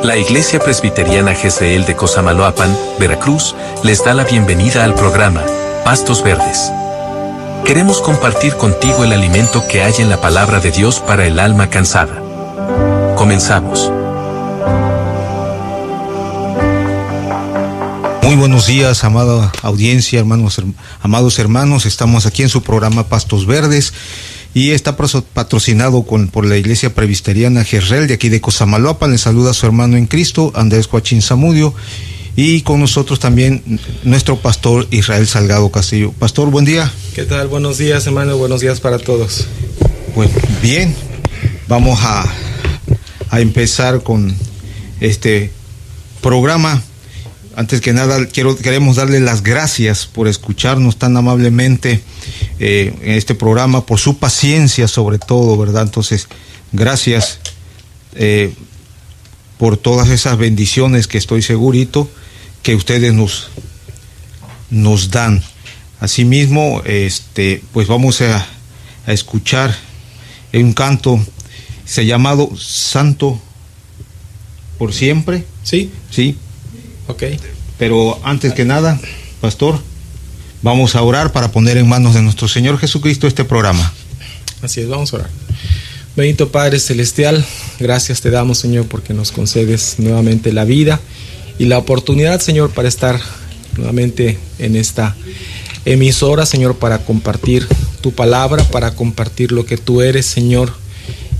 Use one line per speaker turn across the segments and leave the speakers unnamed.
La Iglesia Presbiteriana Jezreel de Cosamaloapan, Veracruz, les da la bienvenida al programa Pastos Verdes. Queremos compartir contigo el alimento que hay en la palabra de Dios para el alma cansada. Comenzamos.
Muy buenos días, amada audiencia, amados hermanos. Estamos aquí en su programa Pastos Verdes y está patrocinado por la Iglesia Presbiteriana Jezreel de aquí de Cosamaloapan. Le saluda a su hermano en Cristo, Andrés Joachín Zamudio, y con nosotros también nuestro pastor Israel Salgado Castillo. Pastor, buen día.
¿Qué tal? Buenos días, hermano. Buenos días para todos.
Pues bien, vamos a empezar con este programa. Antes que nada, queremos darle las gracias por escucharnos tan amablemente en este programa, por su paciencia sobre todo, ¿verdad? Entonces, gracias por todas esas bendiciones que estoy segurito que ustedes nos dan. Asimismo, pues vamos a escuchar un canto llamado Santo por Siempre.
¿Sí?
Sí.
Ok.
Pero antes que nada, pastor, vamos a orar para poner en manos de nuestro Señor Jesucristo este programa.
Así es, vamos a orar. Bendito Padre Celestial, gracias te damos, Señor, porque nos concedes nuevamente la vida y la oportunidad, Señor, para estar nuevamente en esta emisora, Señor, para compartir tu palabra, para compartir lo que tú eres, Señor.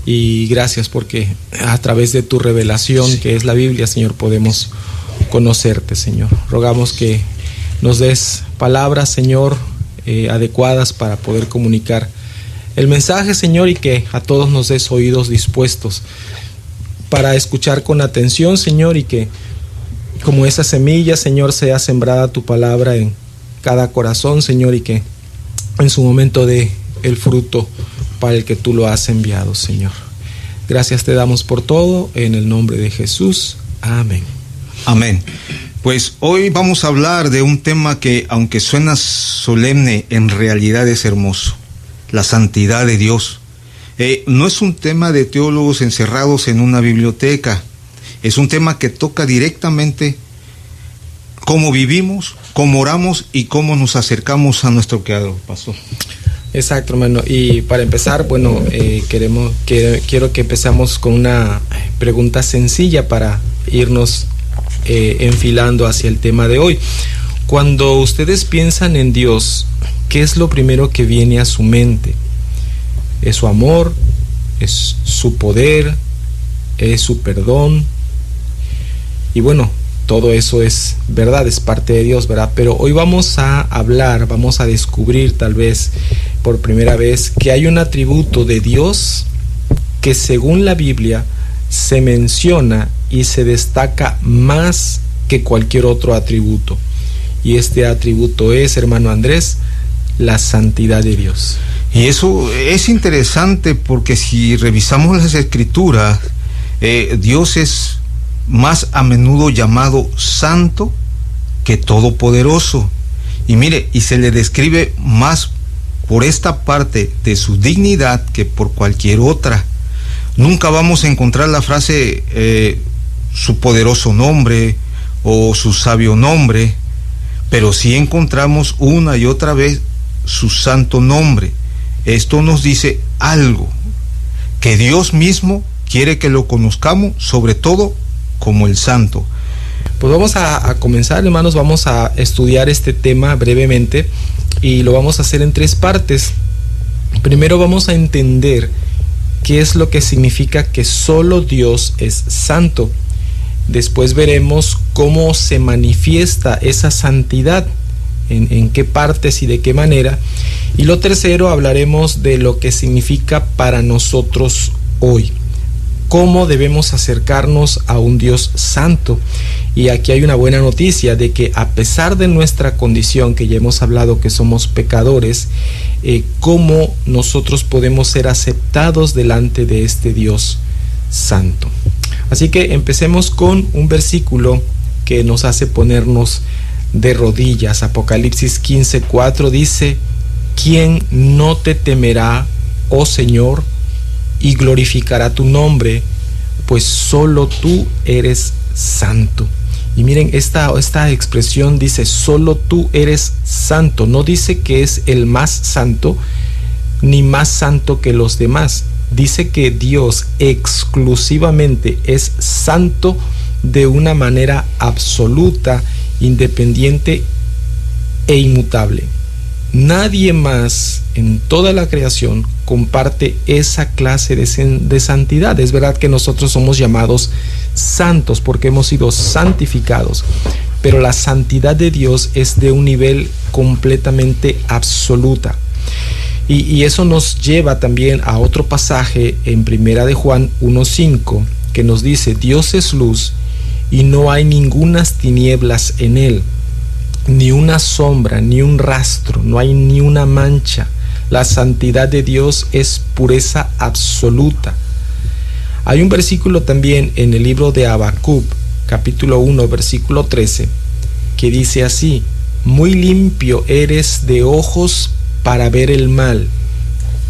Y gracias porque a través de tu revelación, que es la Biblia, Señor, podemos conocerte, Señor. Rogamos que nos des palabras, Señor, adecuadas para poder comunicar el mensaje, Señor, y que a todos nos des oídos dispuestos para escuchar con atención, Señor, y que como esa semilla, Señor, sea sembrada tu palabra en cada corazón, Señor, y que en su momento dé el fruto para el que tú lo has enviado, Señor. Gracias te damos por todo, en el nombre de Jesús. Amén.
Amén. Pues hoy vamos a hablar de un tema que, aunque suena solemne, en realidad es hermoso: la santidad de Dios. No es un tema de teólogos encerrados en una biblioteca, es un tema que toca directamente cómo vivimos, cómo oramos y cómo nos acercamos a nuestro Creador, pastor.
Exacto, hermano. Y para empezar, bueno, quiero que empecemos con una pregunta sencilla para irnos enfilando hacia el tema de hoy. Cuando ustedes piensan en Dios, ¿qué es lo primero que viene a su mente? ¿Es su amor? ¿Es su poder? ¿Es su perdón? Y bueno, todo eso es verdad, es parte de Dios, ¿verdad? Pero hoy vamos a hablar, vamos a descubrir tal vez por primera vez que hay un atributo de Dios que según la Biblia se menciona y se destaca más que cualquier otro atributo. Y este atributo es, hermano Andrés, la santidad de Dios.
Y eso es interesante porque si revisamos las Escrituras, Dios es más a menudo llamado santo que todopoderoso. Y mire, y se le describe más por esta parte de su dignidad que por cualquier otra. Nunca vamos a encontrar la frase su poderoso nombre o su sabio nombre, pero sí encontramos una y otra vez su santo nombre. Esto nos dice algo, que Dios mismo quiere que lo conozcamos, sobre todo como el santo.
Pues vamos a comenzar, hermanos, vamos a estudiar este tema brevemente y lo vamos a hacer en 3 partes. Primero vamos a entender qué es lo que significa que solo Dios es santo. Después veremos cómo se manifiesta esa santidad, en qué partes y de qué manera. Y lo tercero, hablaremos de lo que significa para nosotros hoy. Cómo debemos acercarnos a un Dios santo. Y aquí hay una buena noticia de que a pesar de nuestra condición, que ya hemos hablado que somos pecadores, cómo nosotros podemos ser aceptados delante de este Dios santo. Así que empecemos con un versículo que nos hace ponernos de rodillas. Apocalipsis 15:4 dice: ¿quién no te temerá, oh Señor, y glorificará tu nombre? pues solo tú eres santo. Y miren, esta expresión dice, solo tú eres santo. No dice que es el más santo, ni más santo que los demás. Dice que Dios exclusivamente es santo de una manera absoluta, independiente e inmutable. Nadie más en toda la creación comparte esa clase de santidad. Es verdad que nosotros somos llamados santos porque hemos sido santificados, pero la santidad de Dios es de un nivel completamente absoluta. Y eso nos lleva también a otro pasaje en Primera de Juan 1:5, que nos dice, Dios es luz y no hay ningunas tinieblas en él, ni una sombra, ni un rastro, no hay ni una mancha. La santidad de Dios es pureza absoluta. Hay un versículo también en el libro de Habacuc, capítulo 1, versículo 13, que dice así, muy limpio eres de ojos para ver el mal,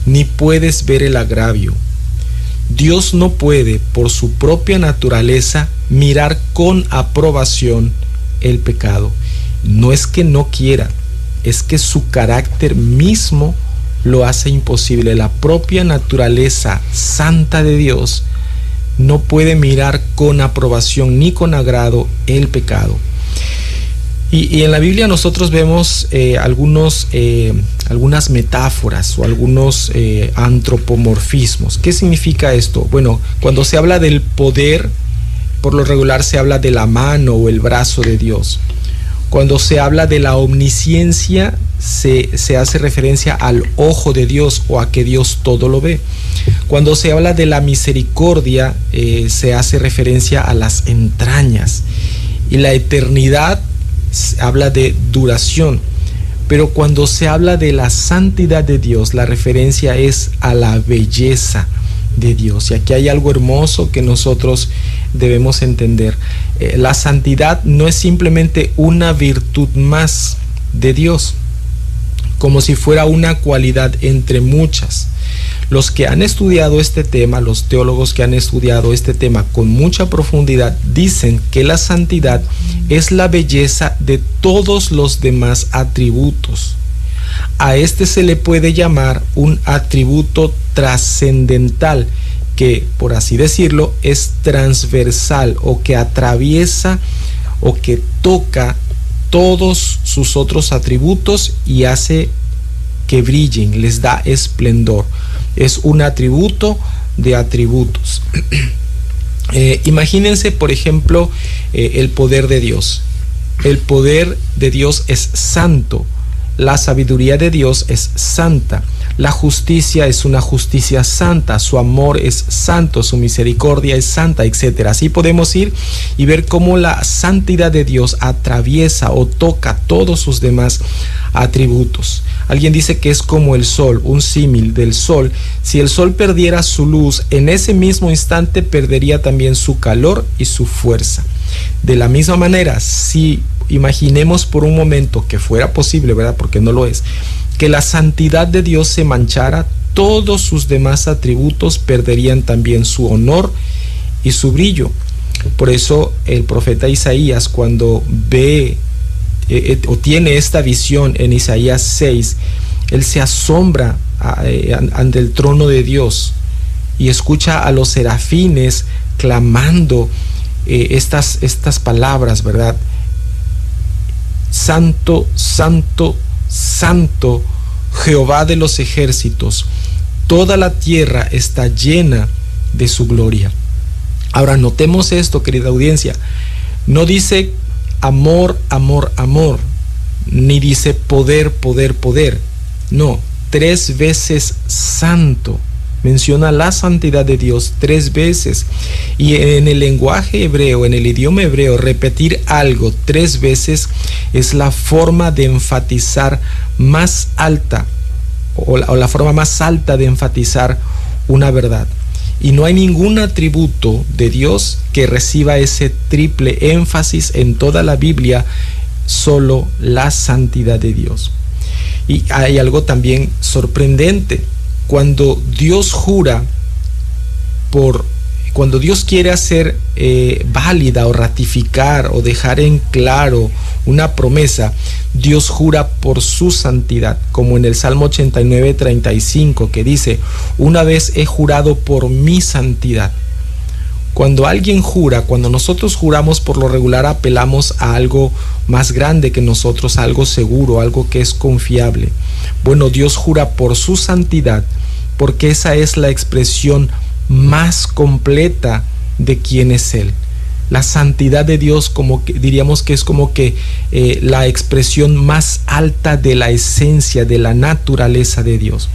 ni puedes ver el agravio. Dios no puede, por su propia naturaleza, mirar con aprobación el pecado. No es que no quiera, es que su carácter mismo lo hace imposible. La propia naturaleza santa de Dios no puede mirar con aprobación ni con agrado el pecado. Y en la Biblia nosotros vemos algunas metáforas o algunos antropomorfismos. ¿Qué significa esto? Bueno, cuando se habla del poder, por lo regular se habla de la mano o el brazo de Dios. Cuando se habla de la omnisciencia, se hace referencia al ojo de Dios o a que Dios todo lo ve. Cuando se habla de la misericordia, se hace referencia a las entrañas. Y la eternidad habla de duración. Pero cuando se habla de la santidad de Dios, la referencia es a la belleza de Dios. Y aquí hay algo hermoso que nosotros debemos entender. La santidad no es simplemente una virtud más de Dios, como si fuera una cualidad entre muchas. Los que han estudiado este tema, los teólogos que han estudiado este tema con mucha profundidad, dicen que la santidad es la belleza de todos los demás atributos. A este se le puede llamar un atributo trascendental, que, por así decirlo, es transversal o que atraviesa o que toca todos sus otros atributos y hace que brillen, les da esplendor. Es un atributo de atributos. Imagínense, por ejemplo, el poder de Dios. El poder de Dios es santo. La sabiduría de Dios es santa. La justicia es una justicia santa. Su amor es santo. Su misericordia es santa, etc. Así podemos ir y ver cómo la santidad de Dios atraviesa o toca todos sus demás atributos. Alguien dice que es como el sol, un símil del sol. Si el sol perdiera su luz, en ese mismo instante perdería también su calor y su fuerza. De la misma manera, si imaginemos por un momento que fuera posible, ¿verdad? Porque no lo es, que la santidad de Dios se manchara, todos sus demás atributos perderían también su honor y su brillo. Por eso el profeta Isaías, cuando ve o tiene esta visión en Isaías 6, él se asombra ante el trono de Dios y escucha a los serafines clamando estas palabras, ¿verdad? Santo, santo, santo, Jehová de los ejércitos, toda la tierra está llena de su gloria. Ahora notemos esto, querida audiencia, no dice amor, amor, amor, ni dice poder, poder, poder. No, 3 veces santo. Menciona la santidad de Dios 3 veces. Y en el lenguaje hebreo, en el idioma hebreo, repetir algo 3 veces es la forma de enfatizar más alta, o la forma más alta de enfatizar una verdad. Y no hay ningún atributo de Dios que reciba ese triple énfasis en toda la Biblia, solo la santidad de Dios. Y hay algo también sorprendente. Cuando Dios jura cuando Dios quiere hacer válida o ratificar o dejar en claro una promesa, Dios jura por su santidad, como en el Salmo 89:35, que dice: una vez he jurado por mi santidad. Cuando alguien jura, cuando nosotros juramos, por lo regular apelamos a algo más grande que nosotros, algo seguro, algo que es confiable. Bueno, Dios jura por su santidad, porque esa es la expresión más completa de quién es Él. La santidad de Dios, como que, diríamos que es como que la expresión más alta de la esencia, de la naturaleza de Dios.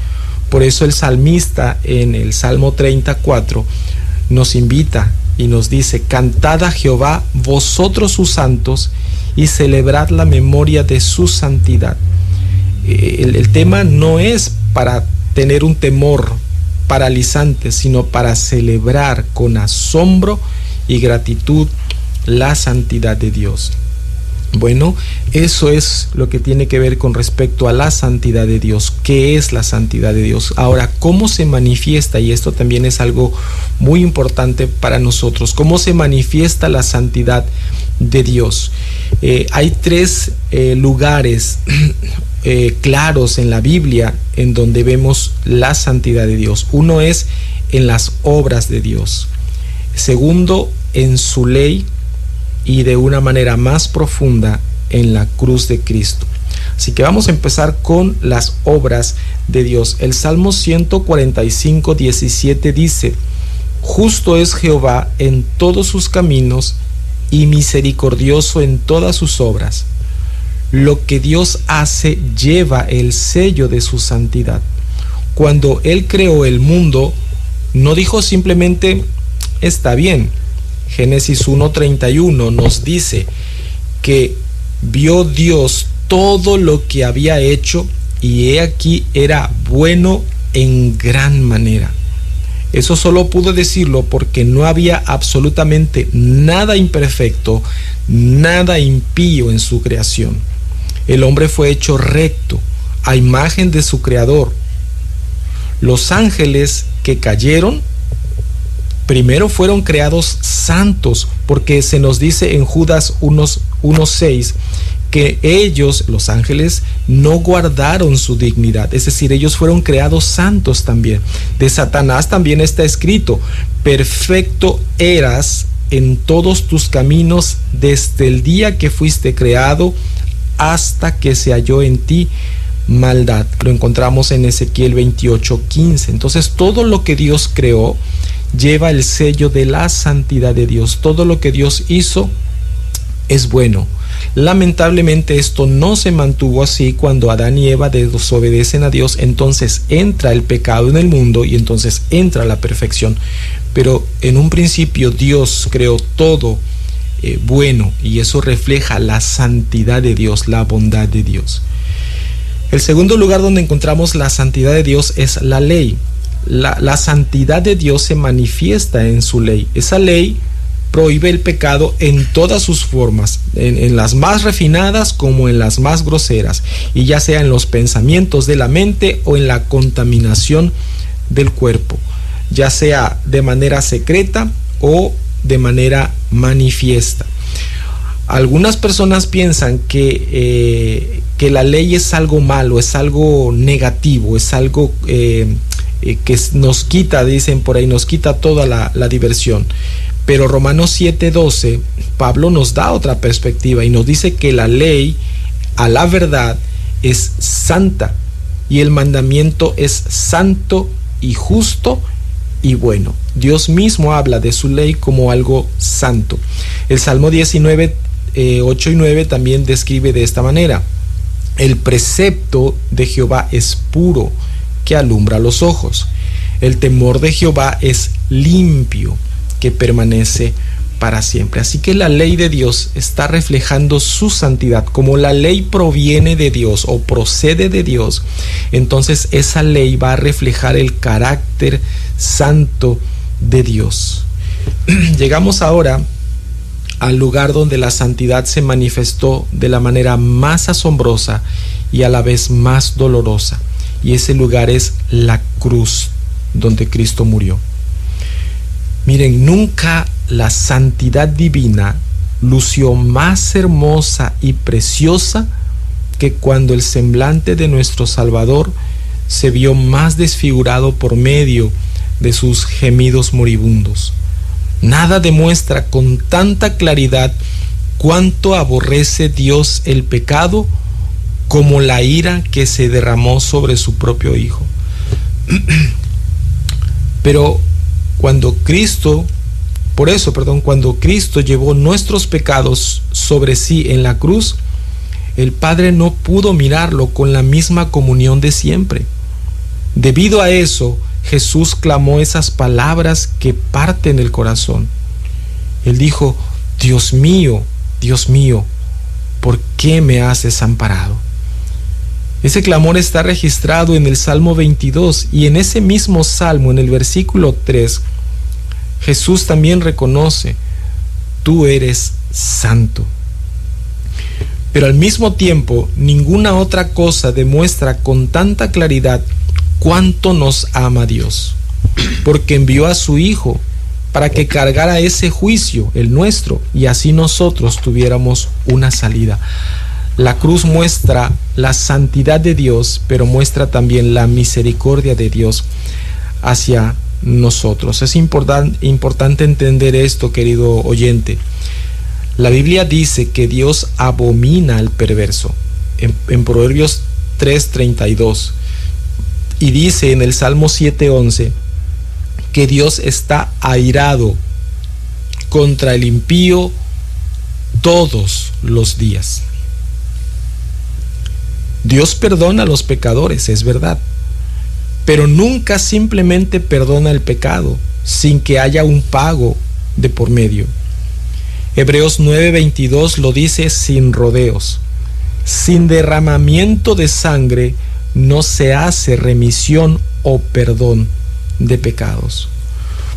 Por eso el salmista en el Salmo 34 nos invita y nos dice: cantad a Jehová vosotros sus santos y celebrad la memoria de su santidad. El tema no es para tener un temor paralizante, sino para celebrar con asombro y gratitud la santidad de Dios. Bueno, eso es lo que tiene que ver con respecto a la santidad de Dios. ¿Qué es la santidad de Dios? Ahora, ¿cómo se manifiesta? Y esto también es algo muy importante para nosotros. ¿Cómo se manifiesta la santidad de Dios? Hay tres lugares claros en la Biblia en donde vemos la santidad de Dios. Uno es en las obras de Dios. Segundo, en su ley. Y de una manera más profunda en la cruz de Cristo. Así que vamos a empezar con las obras de Dios. El Salmo 145:17 dice: justo es Jehová en todos sus caminos y misericordioso en todas sus obras. Lo que Dios hace lleva el sello de su santidad. Cuando Él creó el mundo, no dijo simplemente está bien. Génesis 1:31 nos dice que vio Dios todo lo que había hecho y he aquí era bueno en gran manera. Eso solo pudo decirlo porque no había absolutamente nada imperfecto, nada impío en su creación. El hombre fue hecho recto, a imagen de su creador. Los ángeles que cayeron primero fueron creados santos, porque se nos dice en Judas 1:6 que ellos, los ángeles, no guardaron su dignidad, es decir, ellos fueron creados santos también. De Satanás también está escrito: perfecto eras en todos tus caminos desde el día que fuiste creado hasta que se halló en ti maldad. Lo encontramos en Ezequiel 28:15. Entonces, todo lo que Dios creó lleva el sello de la santidad de Dios. Todo lo que Dios hizo es bueno. Lamentablemente esto no se mantuvo así cuando Adán y Eva desobedecen a Dios. Entonces entra el pecado en el mundo y entonces entra la perfección. Pero en un principio Dios creó todo bueno, y eso refleja la santidad de Dios, la bondad de Dios. El segundo lugar donde encontramos la santidad de Dios es la ley. La santidad de Dios se manifiesta en su ley. Esa ley prohíbe el pecado en todas sus formas, en las más refinadas como en las más groseras, y ya sea en los pensamientos de la mente o en la contaminación del cuerpo, ya sea de manera secreta o de manera manifiesta. Algunas personas piensan que la ley es algo malo, es algo negativo, es algo que nos quita, dicen por ahí, nos quita toda la diversión. Pero Romanos 7:12, Pablo nos da otra perspectiva y nos dice que la ley, a la verdad, es santa y el mandamiento es santo y justo y bueno. Dios mismo habla de su ley como algo santo. El Salmo 19, 8 y 9 también describe de esta manera: el precepto de Jehová es puro, que alumbra los ojos. El temor de Jehová es limpio, que permanece para siempre. Así que la ley de Dios está reflejando su santidad. Como la ley proviene de Dios o procede de Dios, entonces esa ley va a reflejar el carácter santo de Dios. Llegamos ahora al lugar donde la santidad se manifestó de la manera más asombrosa y a la vez más dolorosa. Y ese lugar es la cruz donde Cristo murió. Miren, nunca la santidad divina lució más hermosa y preciosa que cuando el semblante de nuestro Salvador se vio más desfigurado por medio de sus gemidos moribundos. Nada demuestra con tanta claridad cuánto aborrece Dios el pecado como la ira que se derramó sobre su propio Hijo. Pero cuando Cristo llevó nuestros pecados sobre sí en la cruz, el Padre no pudo mirarlo con la misma comunión de siempre. Debido a eso, Jesús clamó esas palabras que parten el corazón. Él dijo: Dios mío, ¿por qué me has desamparado? Ese clamor está registrado en el Salmo 22, y en ese mismo Salmo, en el versículo 3, Jesús también reconoce: tú eres santo. Pero al mismo tiempo, ninguna otra cosa demuestra con tanta claridad cuánto nos ama Dios, porque envió a su Hijo para que cargara ese juicio, el nuestro, y así nosotros tuviéramos una salida. La cruz muestra la santidad de Dios, pero muestra también la misericordia de Dios hacia nosotros. Es importante entender esto, querido oyente. La Biblia dice que Dios abomina al perverso, en Proverbios 3:32, y dice en el Salmo 7:11 que Dios está airado contra el impío todos los días. Dios perdona a los pecadores, es verdad, pero nunca simplemente perdona el pecado sin que haya un pago de por medio. Hebreos 9:22 lo dice sin rodeos: sin derramamiento de sangre no se hace remisión o perdón de pecados.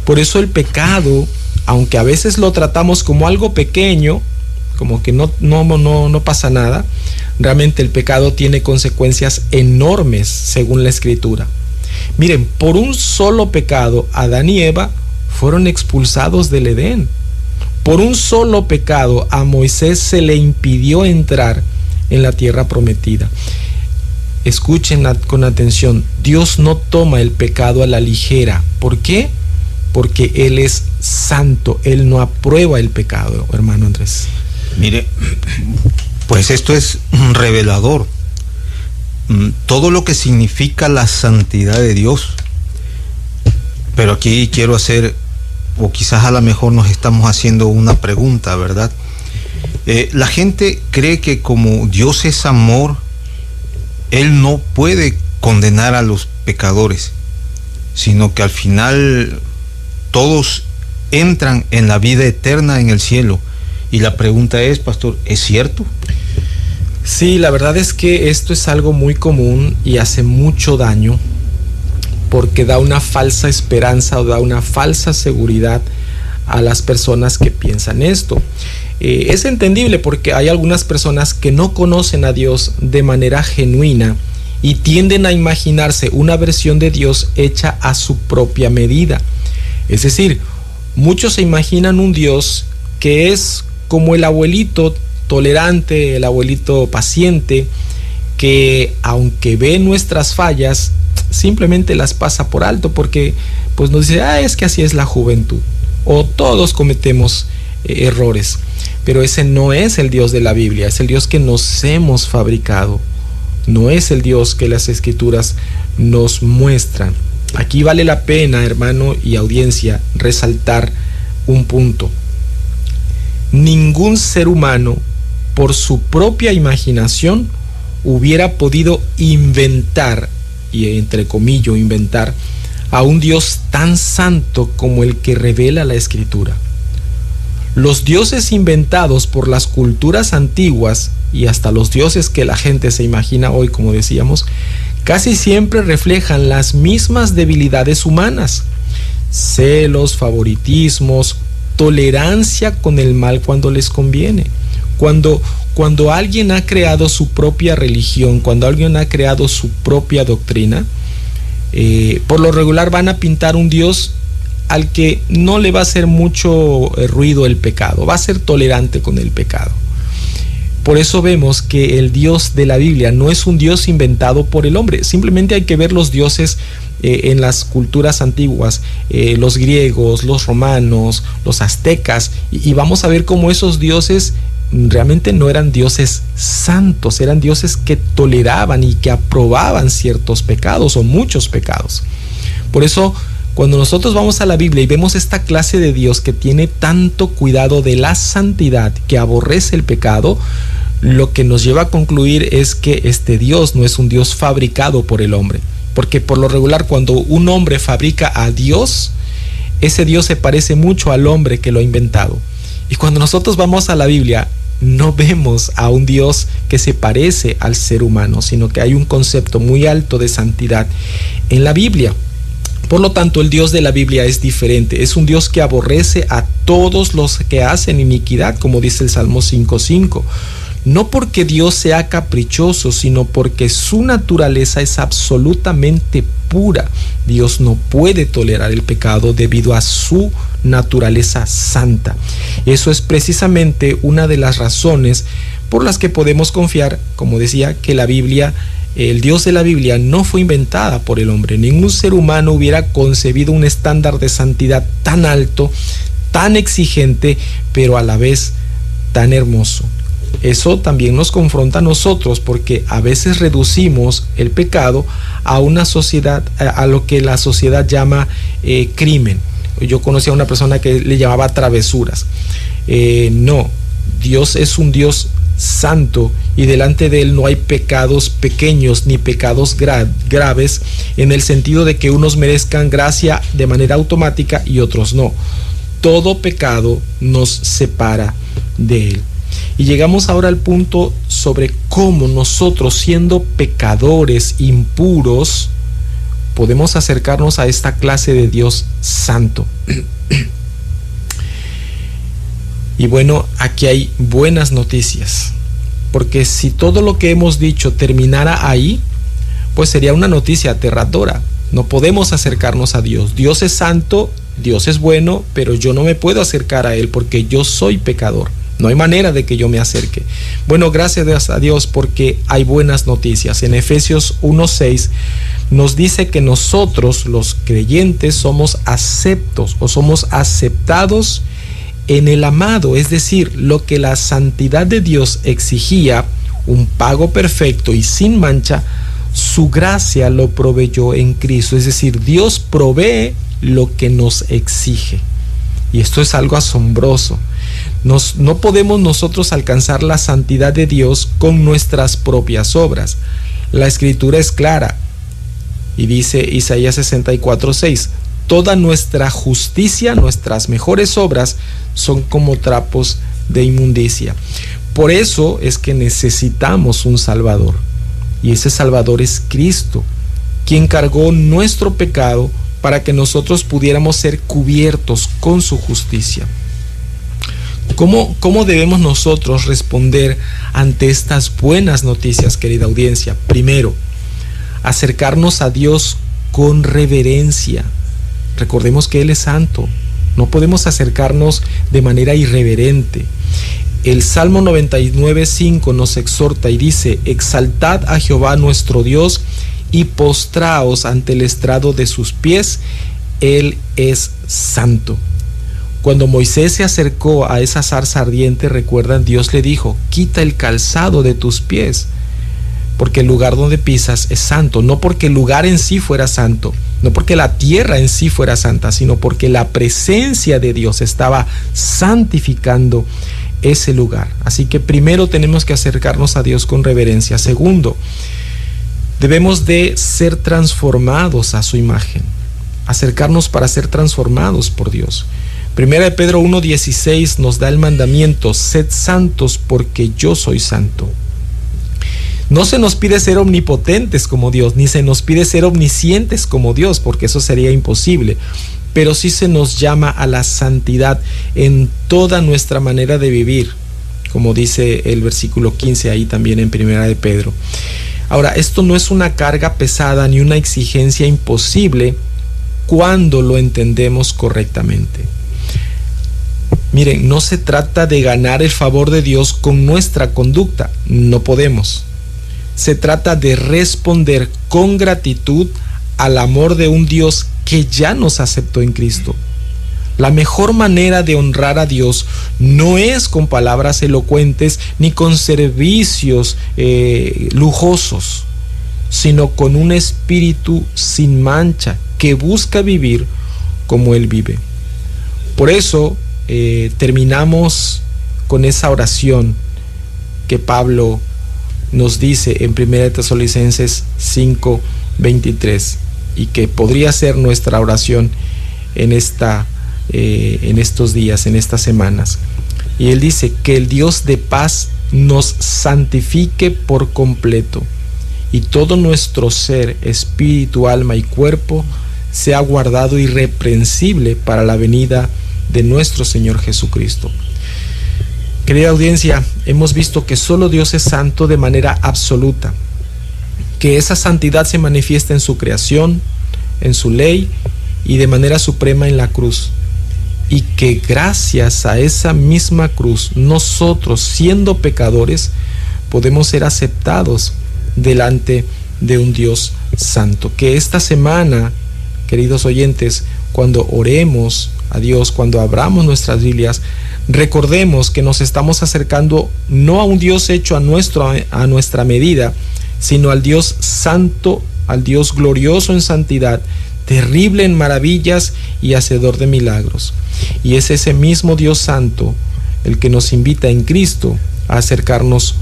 Por eso el pecado, aunque a veces lo tratamos como algo pequeño, como que no pasa nada, realmente el pecado tiene consecuencias enormes según la Escritura. Miren, por un solo pecado, Adán y Eva fueron expulsados del Edén. Por un solo pecado, a Moisés se le impidió entrar en la tierra prometida. Escuchen con atención: Dios no toma el pecado a la ligera. ¿Por qué? Porque Él es santo. Él no aprueba el pecado, hermano Andrés.
Mire, pues esto es revelador. Todo lo que significa la santidad de Dios. Pero aquí quiero hacer, o quizás a lo mejor nos estamos haciendo una pregunta, ¿verdad? La gente cree que como Dios es amor, Él no puede condenar a los pecadores, sino que al final todos entran en la vida eterna en el cielo. Y la pregunta es, pastor, ¿es cierto?
Sí, la verdad es que esto es algo muy común y hace mucho daño, porque da una falsa esperanza o da una falsa seguridad a las personas que piensan esto. Es entendible porque hay algunas personas que no conocen a Dios de manera genuina y tienden a imaginarse una versión de Dios hecha a su propia medida. Es decir, muchos se imaginan un Dios que es como el abuelito tolerante, el abuelito paciente, que aunque ve nuestras fallas, simplemente las pasa por alto porque pues nos dice: es que así es la juventud, o todos cometemos errores. Pero ese no es el Dios de la Biblia, es el Dios que nos hemos fabricado, no es el Dios que las Escrituras nos muestran. Aquí vale la pena, hermano y audiencia, resaltar un punto. Ningún ser humano, por su propia imaginación, hubiera podido inventar, y entre comillas inventar, a un Dios tan santo como el que revela la Escritura. Los dioses inventados por las culturas antiguas y hasta los dioses que la gente se imagina hoy, como decíamos, casi siempre reflejan las mismas debilidades humanas: celos, favoritismos, tolerancia con el mal cuando les conviene. Cuando alguien ha creado su propia religión, cuando alguien ha creado su propia doctrina, por lo regular van a pintar un Dios al que no le va a hacer mucho ruido el pecado, va a ser tolerante con el pecado. Por eso vemos que el Dios de la Biblia no es un Dios inventado por el hombre. Simplemente hay que ver los dioses en las culturas antiguas, los griegos, los romanos, los aztecas, y vamos a ver cómo esos dioses realmente no eran dioses santos, eran dioses que toleraban y que aprobaban ciertos pecados o muchos pecados. Por eso, cuando nosotros vamos a la Biblia y vemos esta clase de Dios que tiene tanto cuidado de la santidad, que aborrece el pecado, lo que nos lleva a concluir es que este Dios no es un Dios fabricado por el hombre. Porque por lo regular, cuando un hombre fabrica a Dios, ese Dios se parece mucho al hombre que lo ha inventado. Y cuando nosotros vamos a la Biblia, no vemos a un Dios que se parece al ser humano, sino que hay un concepto muy alto de santidad en la Biblia. Por lo tanto, el Dios de la Biblia es diferente. Es un Dios que aborrece a todos los que hacen iniquidad, como dice el Salmo 5:5. No porque Dios sea caprichoso, sino porque su naturaleza es absolutamente pura. Dios no puede tolerar el pecado debido a su naturaleza santa. Eso es precisamente una de las razones por las que podemos confiar, como decía, que la Biblia, el Dios de la Biblia no fue inventada por el hombre. Ningún ser humano hubiera concebido un estándar de santidad tan alto, tan exigente, pero a la vez tan hermoso. Eso también nos confronta a nosotros, porque a veces reducimos el pecado a una sociedad, a lo que la sociedad llama crimen. Yo conocí a una persona que le llamaba travesuras. No, Dios es un Dios santo y delante de él no hay pecados pequeños ni pecados graves, en el sentido de que unos merezcan gracia de manera automática y otros no. Todo pecado nos separa de él. Y llegamos ahora al punto sobre cómo nosotros, siendo pecadores impuros, podemos acercarnos a esta clase de Dios santo. Y bueno, aquí hay buenas noticias, porque si todo lo que hemos dicho terminara ahí, pues sería una noticia aterradora. No podemos acercarnos a Dios. Dios es santo, Dios es bueno, pero yo no me puedo acercar a Él porque yo soy pecador. No hay manera de que yo me acerque. Bueno, gracias a Dios porque hay buenas noticias. En Efesios 1:6 nos dice que nosotros, los creyentes, somos aceptos o somos aceptados en el amado. Es decir, lo que la santidad de Dios exigía, un pago perfecto y sin mancha, su gracia lo proveyó en Cristo. Es decir, Dios provee lo que nos exige. Y esto es algo asombroso. No podemos nosotros alcanzar la santidad de Dios con nuestras propias obras. La escritura es clara y dice Isaías 64:6: toda nuestra justicia, nuestras mejores obras son como trapos de inmundicia. Por eso es que necesitamos un Salvador, y ese Salvador es Cristo, quien cargó nuestro pecado para que nosotros pudiéramos ser cubiertos con su justicia. ¿Cómo debemos nosotros responder ante estas buenas noticias, querida audiencia? Primero, acercarnos a Dios con reverencia. Recordemos que Él es santo. No podemos acercarnos de manera irreverente. El Salmo 99:5 nos exhorta y dice: exaltad a Jehová nuestro Dios y postraos ante el estrado de sus pies, Él es santo. Cuando Moisés se acercó a esa zarza ardiente, recuerdan, Dios le dijo: quita el calzado de tus pies, porque el lugar donde pisas es santo. No porque el lugar en sí fuera santo, no porque la tierra en sí fuera santa, sino porque la presencia de Dios estaba santificando ese lugar. Así que primero tenemos que acercarnos a Dios con reverencia. Segundo, debemos de ser transformados a su imagen, acercarnos para ser transformados por Dios. Primera de Pedro 1:16 nos da el mandamiento: sed santos porque yo soy santo. No se nos pide ser omnipotentes como Dios, ni se nos pide ser omniscientes como Dios, porque eso sería imposible, pero sí se nos llama a la santidad en toda nuestra manera de vivir, como dice el versículo 15 ahí también en Primera de Pedro. Ahora, esto no es una carga pesada ni una exigencia imposible cuando lo entendemos correctamente. Miren, no se trata de ganar el favor de Dios con nuestra conducta, no podemos. Se trata de responder con gratitud al amor de un Dios que ya nos aceptó en Cristo. La mejor manera de honrar a Dios no es con palabras elocuentes ni con servicios lujosos, sino con un espíritu sin mancha que busca vivir como Él vive. Por eso terminamos con esa oración que Pablo nos dice en 1 Tesalonicenses 5:23 y que podría ser nuestra oración en estos días, en estas semanas. Y él dice que el Dios de paz nos santifique por completo y todo nuestro ser, espíritu, alma y cuerpo sea guardado irreprensible para la venida de nuestro Señor Jesucristo. Querida audiencia, hemos visto que solo Dios es santo de manera absoluta, que esa santidad se manifiesta en su creación, en su ley y de manera suprema en la cruz, y que gracias a esa misma cruz nosotros, siendo pecadores, podemos ser aceptados delante de un Dios santo. Que esta semana, queridos oyentes, cuando oremos a Dios, cuando abramos nuestras Biblias, recordemos que nos estamos acercando no a un Dios hecho a nuestra medida, sino al Dios santo, al Dios glorioso en santidad, terrible en maravillas y hacedor de milagros. Y es ese mismo Dios santo el que nos invita en Cristo a acercarnos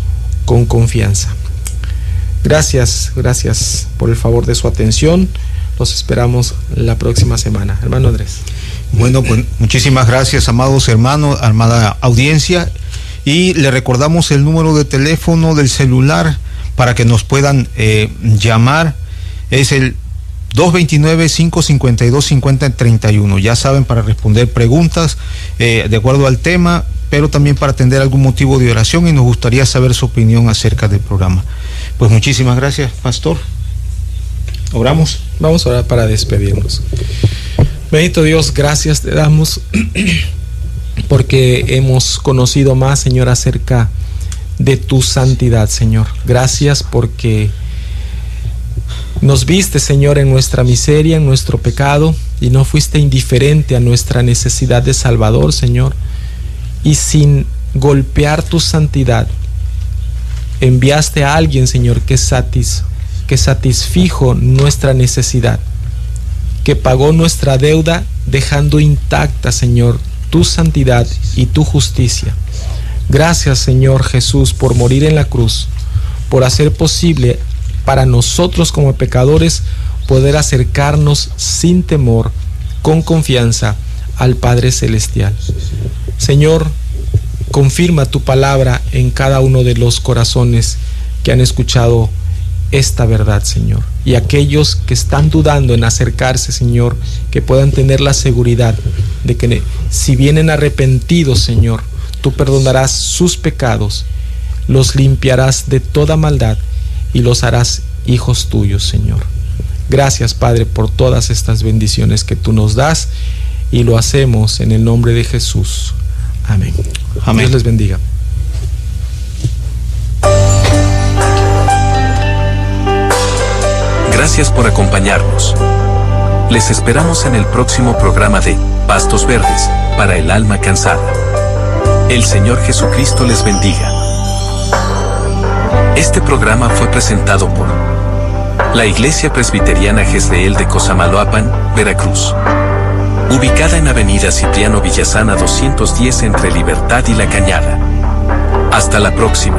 con confianza. Gracias por el favor de su atención. Los esperamos la próxima semana. Hermano Andrés.
Bueno, pues muchísimas gracias, amados hermanos, amada audiencia, y le recordamos el número de teléfono del celular para que nos puedan llamar. Es el 229-552-5031. Ya saben, para responder preguntas de acuerdo al tema, pero también para atender algún motivo de oración, y nos gustaría saber su opinión acerca del programa. Pues muchísimas gracias, pastor. ¿Oramos?
Vamos a orar para despedirnos. Bendito Dios, gracias te damos porque hemos conocido más, Señor, acerca de tu santidad, Señor. Gracias porque nos viste, Señor, en nuestra miseria, en nuestro pecado, y no fuiste indiferente a nuestra necesidad de Salvador, Señor. Y sin golpear tu santidad, enviaste a alguien, Señor, que satisfijo nuestra necesidad, que pagó nuestra deuda dejando intacta, Señor, tu santidad y tu justicia. Gracias, Señor Jesús, por morir en la cruz, por hacer posible para nosotros como pecadores poder acercarnos sin temor, con confianza, al Padre Celestial. Señor, confirma tu palabra en cada uno de los corazones que han escuchado esta verdad, Señor. Y aquellos que están dudando en acercarse, Señor, que puedan tener la seguridad de que si vienen arrepentidos, Señor, tú perdonarás sus pecados, los limpiarás de toda maldad y los harás hijos tuyos, Señor. Gracias, Padre, por todas estas bendiciones que tú nos das, y lo hacemos en el nombre de Jesús. Amén. Amén. Dios les bendiga.
Gracias por acompañarnos. Les esperamos en el próximo programa de Pastos Verdes, para el alma cansada. El Señor Jesucristo les bendiga. Este programa fue presentado por la Iglesia Presbiteriana Jezreel de Cosamaloapan, Veracruz. Ubicada en Avenida Cipriano Villasana 210 entre Libertad y La Cañada. Hasta la próxima.